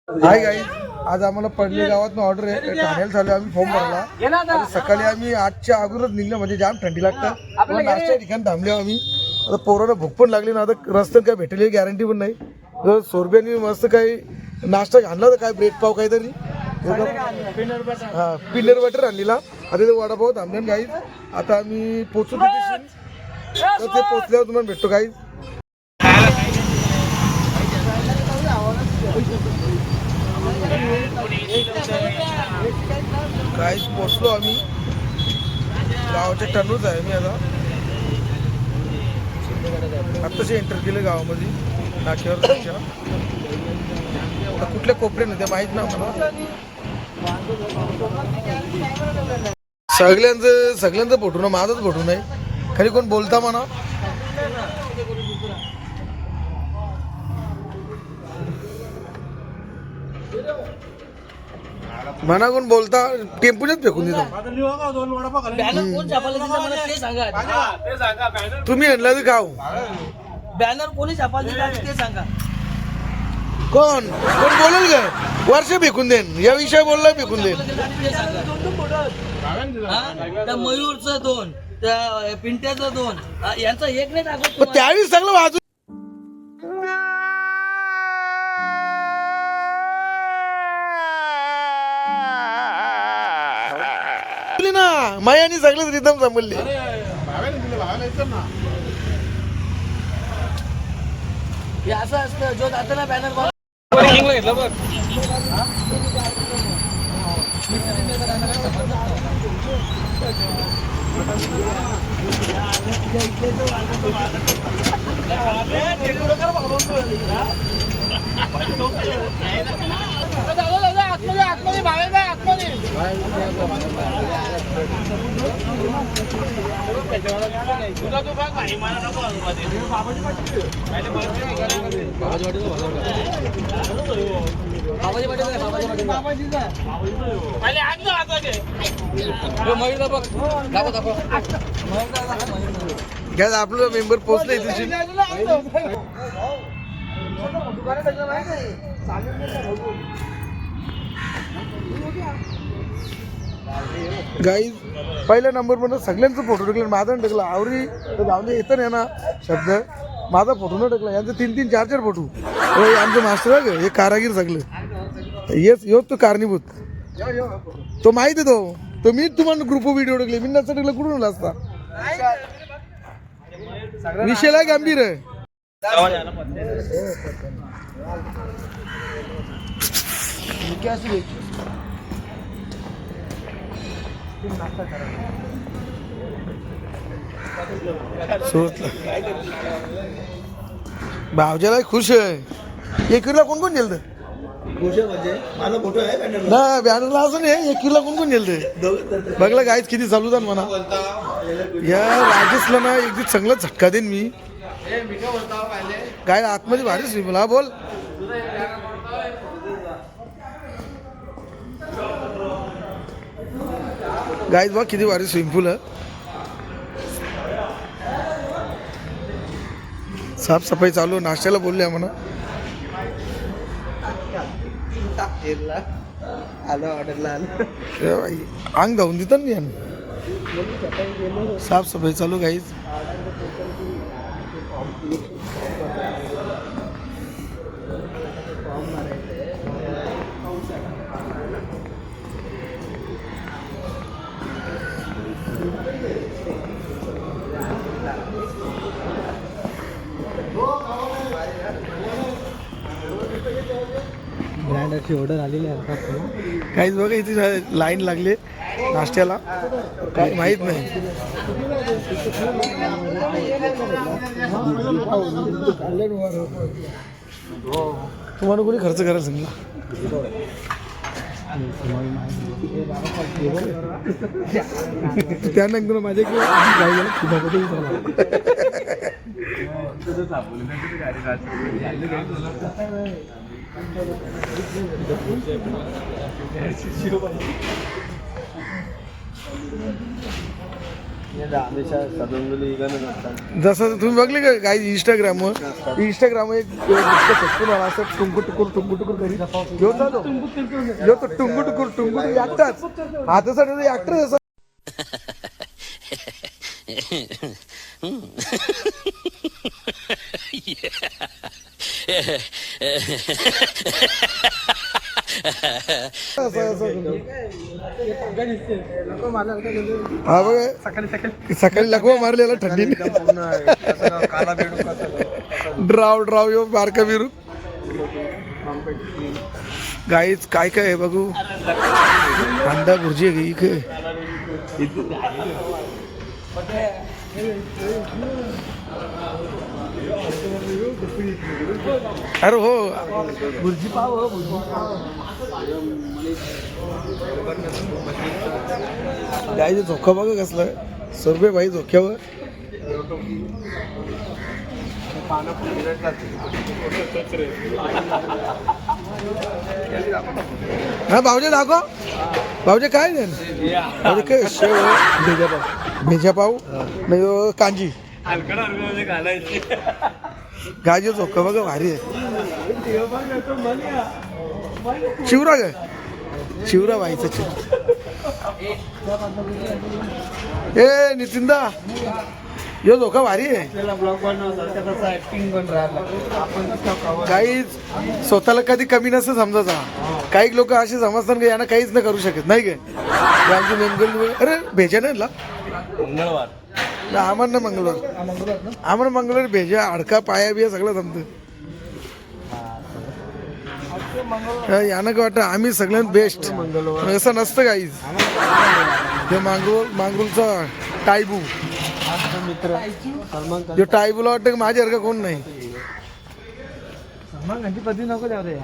Hi guys, आज आम्हाला पडली गावात ऑर्डर आहे. ठाण्याला चालू आम्ही फॉर्म भरला. सकाळी आम्ही 8च्या अगोदरच निघलो, म्हणजे जाम थंडी लागतं. नाश्त्या ठिकाणी थांबले आम्ही. आता पोराला भूक पण लागली ना. आता रस्त्यात काय भेटेल गॅरंटी पण नाही. जर सोरब्यानी मस्त काही नाश्ता आणला तर काय ब्रेड पाव काहीतरी पिनर बटर आणलेला. आता ते वडापाव थांबले गाईज. आता आम्ही पोचू तिथे, तर ते पोचल्यावर तुम्हाला भेटतो गाईज. गाईज पोचलो आम्ही. गावाच्या टर्नच आहे मी आत्ताच एंटर केलं गावामध्ये नाक्यावर. आता कुठल्या कोपऱ्याने ते माहीत ना मला. सगळ्यांचं फोटो ना, माझाच फोटो नाही. खरी कोण बोलता म्हणा. म्हणा कोण बोलता टेम्पूच्याच फेकून देतो. तुम्ही आणला तर गाव बॅनर कोणी छापाल ते सांगा. कोण कोण बोलेल का? वर्ष फेकून देन, या विषय बोलला फेकून देन. त्या मयूरचं 2, त्या पिंट्याचं 2, यांचं एक नाही टाकत. त्यावेळी सगळं वाजू ना. मायानी सगळेच रिदम समजले. असं असतं जो जाताना बॅनर घेतलं बघ. आपलं मेंबर पोहोचले तुझी. गाईज पहिल्या नंबर पण सगळ्यांचं फोटो टाकलं. माझा टाकला आवरी तर जाऊन येतं नाही ना शब्द. माझा फोटो न टाकला. यांचं 3-3, 4-4 फोटो. आमचं मास्टर आहे हे कारागीर सगळं. येच तो कारणीभूत. तो माहिती आहे तो मी तुम्हाला ग्रुप व्हिडिओ टाकले. मी नसता टाकलं कुठून असता. विषयला गंभीर आहे. भावजाला खुश आहे. एकीला कोण कोण गेलं ना बॅनरला असं नाही. एकीला कोण कोण गेलं बघला गाईच किती चालू जाण म्हणा. या राजेशला ना एक दिवस चांगला झटका देईन मी. काय आतमध्ये भारीच मला बोल. गाईज बघ किती भारी स्विमिंग पूल आहे. साफसफाई चालू. नाश्त्याला बोलले आम्हाला. अंग धावून देतात मी. साफसफाई चालू गाईज. ब्रँडची ऑर्डर आलेली आहे. काहीच बघा इथे लाईन लागले नाश्त्याला. काही माहीत नाही. तुम्हाला कोणी खर्च करायला सांगला. त्यांना एकदम माझ्याकडे जसं तुम्ही बघले का काही इंस्टाग्रामवर एक सक्सेसफुल झाला असं टुंकू टुकूर करी यो चालू यो तो टुंकू टुकूर एकटाच हातासाठी ऍक्टर असं हा बघ सकाळी लकवा मारलेला थंडीने ड्राव यो बारका बिरू गाईच काय काय आहे बघू अंडा भुर्जी आहे की अरे हो भुर्जी पाव गाईचं झोका बघा कसलं सर्वे भाई झोक्यावर हा भाऊजे दाखव भाऊजे काय भाऊजे काय शेव भेजा पाव नाही कांजी गायचे झोका बघा भारी आहे शिवरा काय शिवरा व्हायचं ए नितीनदा यो झोका भारी आहे काही स्वतःला कधी कमी नसतं समजायचा काही लोक असे समजतात की यांना काहीच नाही करू शकत नाही काय आमची नेमकं अरे भेजा नाही ना मंगळवार आम्हाला मंगळवार भेजा हाडका पाया बिया सगळं जमतं यानं काय वाटतं आम्ही सगळ्यात बेस्ट असं नसतं काहीच ते मांगरूलचा टायबू मित्र टायबूला वाटतं की माझ्यासारखं कोण नाही पदी नको द्याव रे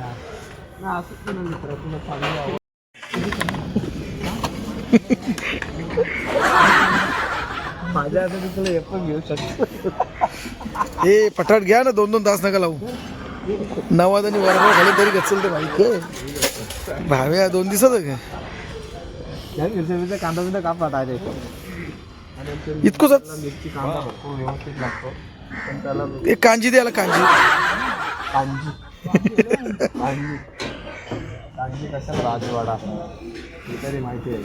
माझ्या आता तुला हे पण घेऊ शकतो हे पटाट घ्या ना 2-2 तास नका लावू नवाद आणि वरभाव खाली तरी गचल ते बाईक भाव्या 2 दिवसात का कांदा बिंदा काप टाकायचे इतकंच व्यवस्थित लागतो एक कांजी द्याला कांजी कशाला राजवाडा तरी माहिती आहे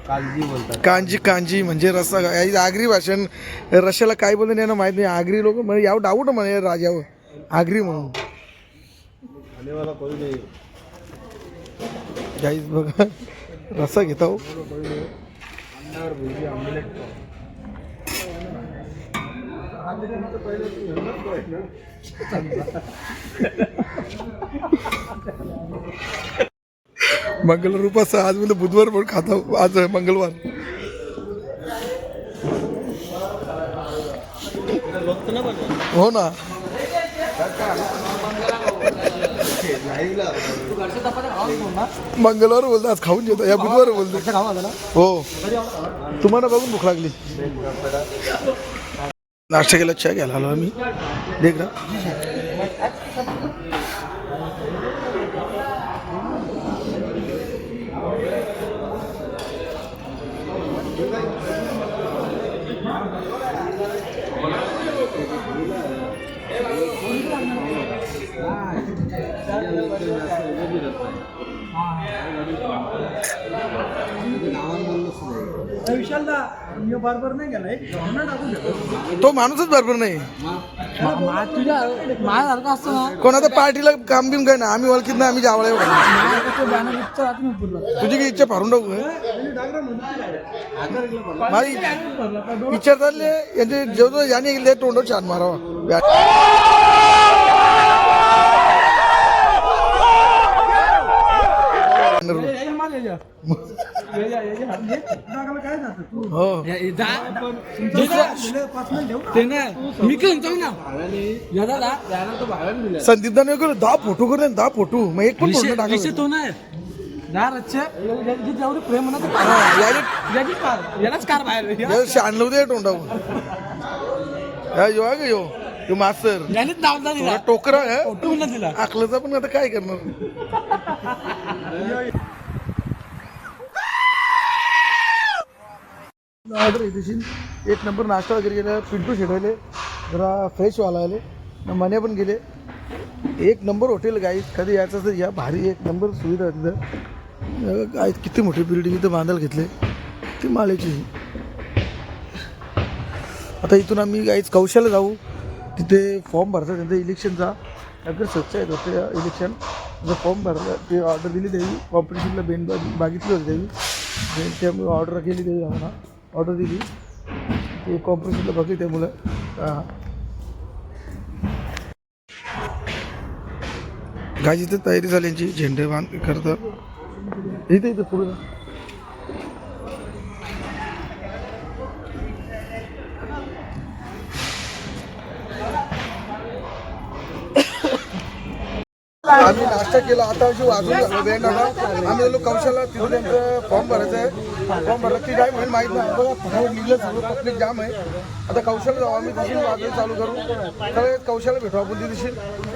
कांजी बोलतात कांजी म्हणजे रस्सा आगरी भाषण रश्याला काय बोलते यांना माहित नाही आगरी लोक म्हणजे यावं डाऊट म्हणे राजावर आगरी म्हणून गाईज बघा रस्सा घेता हो मंगळवार उपास आज म्हणजे बुधवार पण खाता आज मंगळवार हो ना मंगळवार बोलतो आज खाऊन येतो या बुधवार बोलतो हो तुम्हाला बघून भूक लागली नाश्ता केला चहा घ्यायला आलो आम्ही देख ना तो माणूसच बरोबर नाही कोणाचा पार्टीला काम बिम काय ना आम्ही ओळखीत नाही आम्ही जावळे तुझी काही इच्छा फारून टाकू माझी इच्छा चालली यांचे जेवढं याने गेले तोंड छान मारावा संदीप दा 10 फोटो करले 10 फोटो मग एक पण फोटो टाकायचा तो नाही जेवढे प्रेम यालाच कार बाहेर शानलो दे तोंडावर यो यो मास्तर टोकरा आखलाचा पण आता काय करणार ऑर्डर येतेशील एक नंबर नाश्ता वगैरे गेला पिंटू शेडवले जरा फ्रेश व्हायला आले मने पण गेले एक नंबर हॉटेल गाईज कधी यायचं तर या भारी एक नंबर सुविधा तिथं गाईज किती मोठी बिल्डिंग इथं बांधायला घेतले ती माळेची आता इथून आम्ही गाईज कौशाला जाऊ तिथे फॉर्म भरतात त्यांचा इलेक्शनचा अगर स्वच्छ आहे वाटतं इलेक्शन जर फॉर्म भरला ते ऑर्डर दिली त्याची कॉम्पिटिशनला मागितली होती त्याची त्यामुळे ऑर्डर केली त्याची आम्हाला ऑर्डर दिली ते कॉम्पिटिशनला बघली त्यामुळं हां गाजी तर तयारी झाली यांची झेंडे बांध करतात इथं पुढे आम्ही नाश्ता केला आता अशी वाजून झालं वेळ नका आम्ही गेलो कौशाला तिथं त्यांचं फॉर्म भरायचं आहे फॉर्म भरला ती काय म्हणून माहीत नाही बघा फटाफट निघलं सगळं पब्लिक जाम आहे आता कौशाला जाऊ आम्ही तशी वाजून चालू करू सगळे कौशाला भेटू आपण ती दिवशी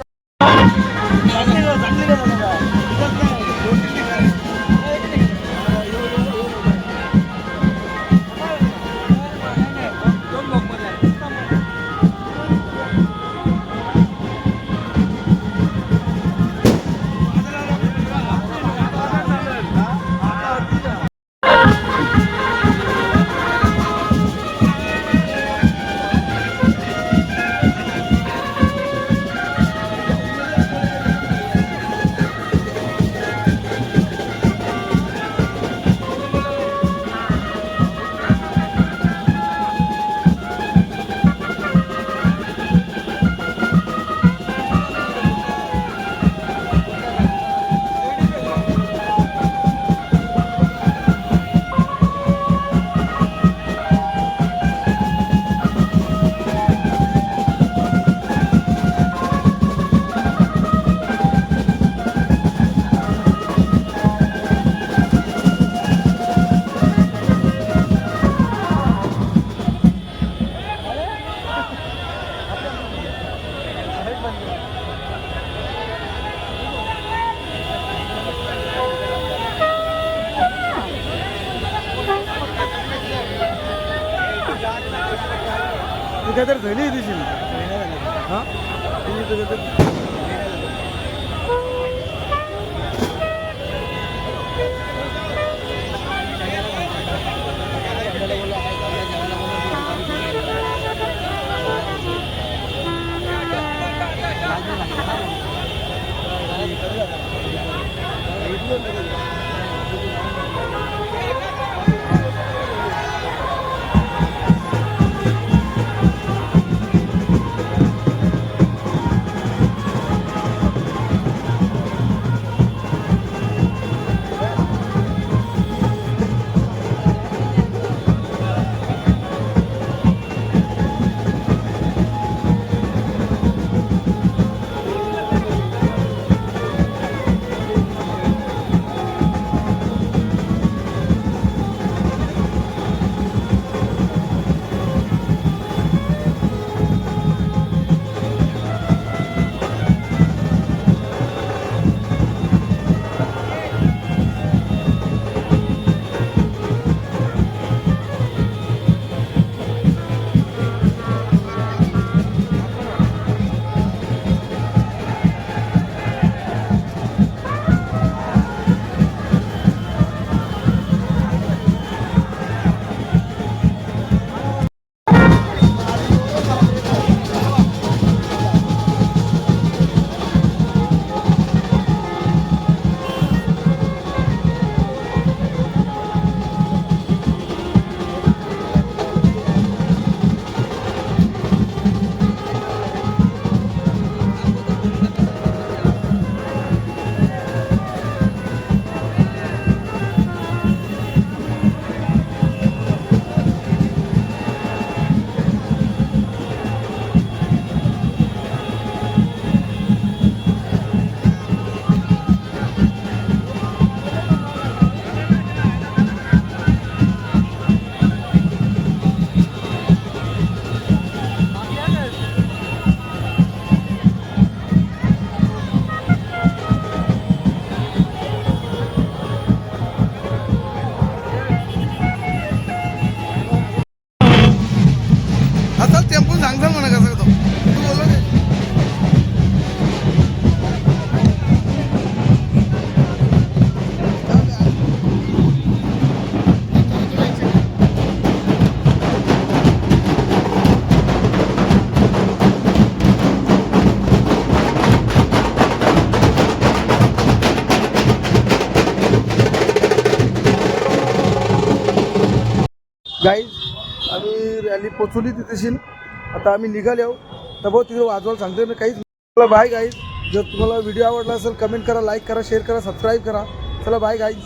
काय तर झाली दिसेल हां गाईज आम्ही रॅली पोचवली तिथेशील. आता आम्ही निघाले आहो. तर भाऊ तिकडे वाजवायला सांगते ना काहीच. चला बाय गाईज. जर तुम्हाला व्हिडिओ आवडला असेल कमेंट करा, लाईक करा, शेअर करा, सबस्क्राईब करा. चला बाय गाईज.